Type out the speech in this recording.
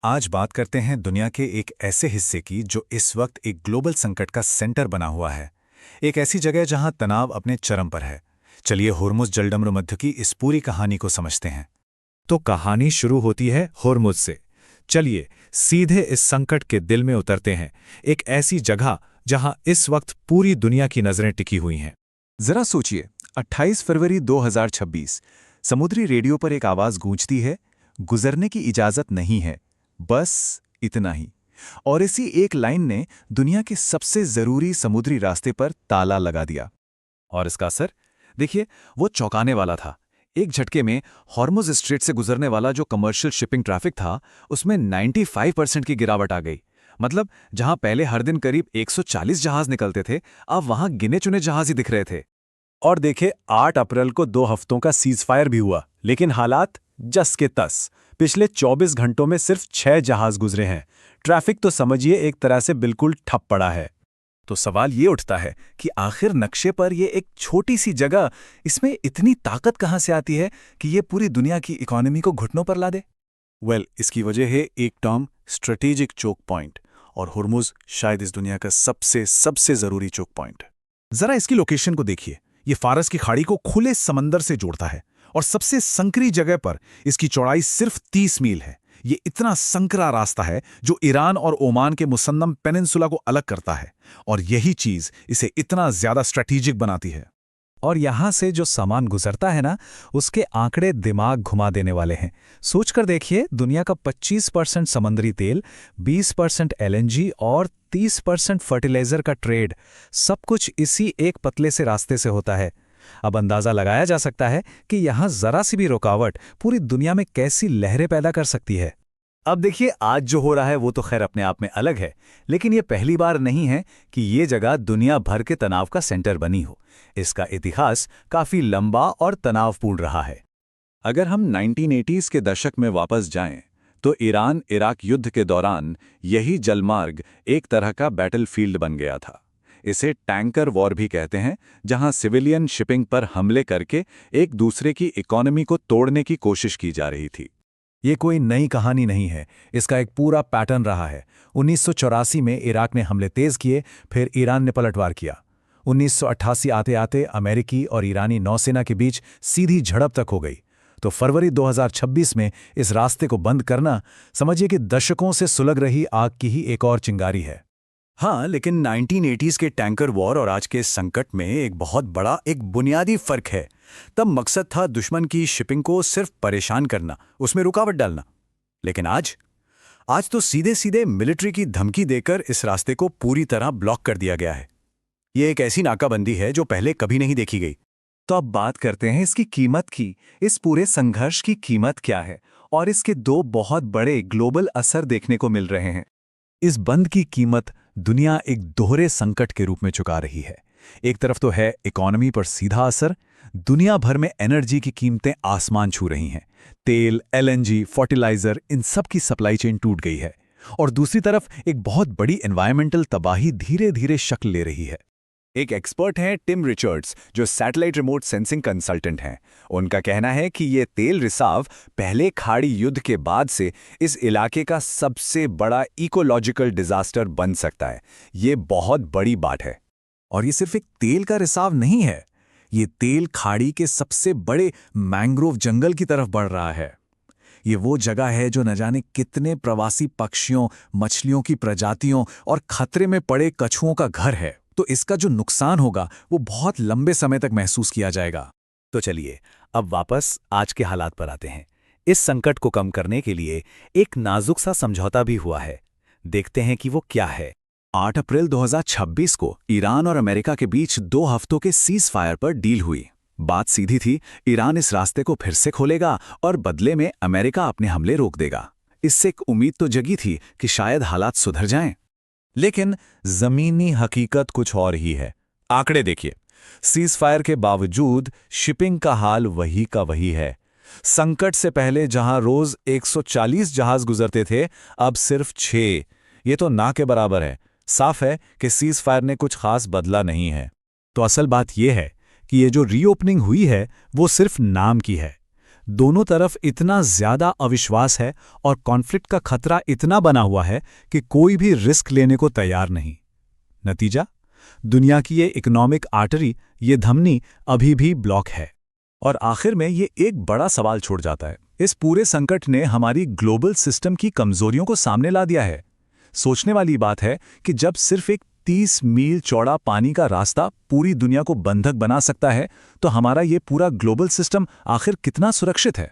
आज बात करते हैं दुनिया के एक ऐसे हिस्से की जो इस वक्त एक ग्लोबल संकट का सेंटर बना हुआ है। एक ऐसी जगह जहां तनाव अपने चरम पर है। चलिए होर्मुज जलडमरू मध्य की इस पूरी कहानी को समझते हैं। तो कहानी शुरू होती है होर्मुज से। चलिए सीधे इस संकट के दिल में उतरते हैं, एक ऐसी जगह जहां इस वक्त पूरी दुनिया की नजरें टिकी हुई हैं। जरा सोचिए, 28 फरवरी 2026 समुद्री रेडियो पर एक आवाज गूंजती है, गुजरने की इजाजत नहीं है, बस इतना ही। और इसी एक लाइन ने दुनिया के सबसे जरूरी समुद्री रास्ते पर ताला लगा दिया। और इसका असर देखिए, वो चौंकाने वाला था। एक झटके में हॉर्मुज स्ट्रेट से गुजरने वाला जो कमर्शियल शिपिंग ट्रैफिक था, उसमें 95% की गिरावट आ गई। मतलब जहां पहले हर दिन करीब 140 जहाज निकलते थे, अब वहां गिने चुने जहाज ही दिख रहे थे। और देखे 8 अप्रैल को 2 हफ्तों का सीजफायर भी हुआ, लेकिन हालात जस के तस। पिछले 24 घंटों में सिर्फ 6 जहाज गुजरे हैं। ट्रैफिक तो समझिए एक तरह से बिल्कुल ठप पड़ा है। तो सवाल ये उठता है कि आखिर नक्शे पर ये एक छोटी सी जगह, इसमें इतनी ताकत कहां से आती है कि ये पूरी दुनिया की इकोनॉमी को घुटनों पर ला दे? इसकी वजह है एक टर्म, स्ट्रेटेजिक चोक पॉइंट। और हुर्मुज शायद इस दुनिया का सबसे जरूरी चोक पॉइंट। जरा इसकी लोकेशन को देखिए। ये फारस की खाड़ी को खुले समंदर से जोड़ता है और सबसे संकरी जगह पर इसकी चौड़ाई सिर्फ 30 मील है। ये इतना संकरा रास्ता है जो ईरान और ओमान के मुसन्नम पेनिनसुला को अलग करता है, और यही चीज इसे इतना ज्यादा स्ट्रेटेजिक बनाती है। और यहां से जो सामान गुजरता है ना, उसके आंकड़े दिमाग घुमा देने वाले हैं। सोचकर देखिए, दुनिया का 25% समुद्री तेल, 20% एलएनजी और 30% फर्टिलाइजर का ट्रेड, सब कुछ इसी एक पतले से रास्ते से होता है। अब अंदाजा लगाया जा सकता है कि यहां जरा सी भी रुकावट पूरी दुनिया में कैसी लहरें पैदा कर सकती है। अब देखिए, आज जो हो रहा है वो तो खैर अपने आप में अलग है, लेकिन ये पहली बार नहीं है कि ये जगह दुनिया भर के तनाव का सेंटर बनी हो। इसका इतिहास काफी लंबा और तनावपूर्ण रहा है। अगर हम 1980s के दशक में वापस जाएं, तो ईरान इराक युद्ध के दौरान यही जलमार्ग एक तरह का बैटलफील्ड बन गया था। इसे टैंकर वॉर भी कहते हैं, जहां सिविलियन शिपिंग पर हमले करके एक दूसरे की इकोनॉमी को तोड़ने की कोशिश की जा रही थी। ये कोई नई कहानी नहीं है, इसका एक पूरा पैटर्न रहा है। 1984 में इराक ने हमले तेज किए, फिर ईरान ने पलटवार किया। 1988 आते आते अमेरिकी और ईरानी नौसेना के बीच सीधी झड़प तक हो गई। तो फरवरी 2026 में इस रास्ते को बंद करना, समझिए कि दशकों से सुलग रही आग की ही एक और चिंगारी है। हाँ, लेकिन 1980s के टैंकर वॉर और आज के संकट में एक बहुत बड़ा, एक बुनियादी फर्क है। तब मकसद था दुश्मन की शिपिंग को सिर्फ परेशान करना, उसमें रुकावट डालना। लेकिन आज तो सीधे सीधे मिलिट्री की धमकी देकर इस रास्ते को पूरी तरह ब्लॉक कर दिया गया है। ये एक ऐसी नाकाबंदी है जो पहले कभी नहीं देखी गई। तो अब बात करते हैं इसकी कीमत की। इस पूरे संघर्ष की कीमत क्या है, और इसके दो बहुत बड़े ग्लोबल असर देखने को मिल रहे हैं। इस बंद की कीमत दुनिया एक दोहरे संकट के रूप में चुका रही है। एक तरफ तो है इकोनॉमी पर सीधा असर, दुनिया भर में एनर्जी की कीमतें आसमान छू रही हैं। तेल, एलएनजी, फर्टिलाइजर, इन सब की सप्लाई चेन टूट गई है। और दूसरी तरफ एक बहुत बड़ी एनवायरमेंटल तबाही धीरे धीरे शक्ल ले रही है। एक एक्सपर्ट हैं टिम रिचर्ड्स, जो सैटेलाइट रिमोट सेंसिंग कंसल्टेंट हैं। उनका कहना है कि ये तेल रिसाव पहले खाड़ी युद्ध के बाद से इस इलाके का सबसे बड़ा इकोलॉजिकल डिजास्टर बन सकता है। ये बहुत बड़ी बात है। और ये सिर्फ एक तेल का रिसाव नहीं है, ये तेल खाड़ी के सबसे बड़े मैंग्रोव जंगल की तरफ बढ़ रहा है। ये वो जगह है जो न जाने कितने प्रवासी पक्षियों, मछलियों की प्रजातियों और खतरे में पड़े कछुओं का घर है। तो इसका जो नुकसान होगा वो बहुत लंबे समय तक महसूस किया जाएगा। तो चलिए अब वापस आज के हालात पर आते हैं। इस संकट को कम करने के लिए एक नाजुक सा समझौता भी हुआ है। देखते हैं कि वो क्या है। 8 अप्रैल 2026 को ईरान और अमेरिका के बीच 2 हफ्तों के सीज फायर पर डील हुई। बात सीधी थी, ईरान इस रास्ते को फिर से खोलेगा और बदले में अमेरिका अपने हमले रोक देगा। इससे एक उम्मीद तो जगी थी कि शायद हालात सुधर जाएं। लेकिन जमीनी हकीकत कुछ और ही है। आंकड़े देखिए, सीज फायर के बावजूद शिपिंग का हाल वही का वही है। संकट से पहले जहां रोज 140 जहाज गुजरते थे, अब सिर्फ 6। ये तो ना के बराबर है। साफ है कि सीज फायर ने कुछ खास बदला नहीं है। तो असल बात यह है कि ये जो रीओपनिंग हुई है वो सिर्फ नाम की है। दोनों तरफ इतना ज्यादा अविश्वास है और कॉन्फ्लिक्ट का खतरा इतना बना हुआ है कि कोई भी रिस्क लेने को तैयार नहीं। नतीजा, दुनिया की ये इकोनॉमिक आर्टरी, ये धमनी अभी भी ब्लॉक है। और आखिर में ये एक बड़ा सवाल छोड़ जाता है। इस पूरे संकट ने हमारी ग्लोबल सिस्टम की कमजोरियों को सामने ला दिया है। सोचने वाली बात है कि जब सिर्फ एक 30 मील चौड़ा पानी का रास्ता पूरी दुनिया को बंधक बना सकता है, तो हमारा ये पूरा ग्लोबल सिस्टम आखिर कितना सुरक्षित है।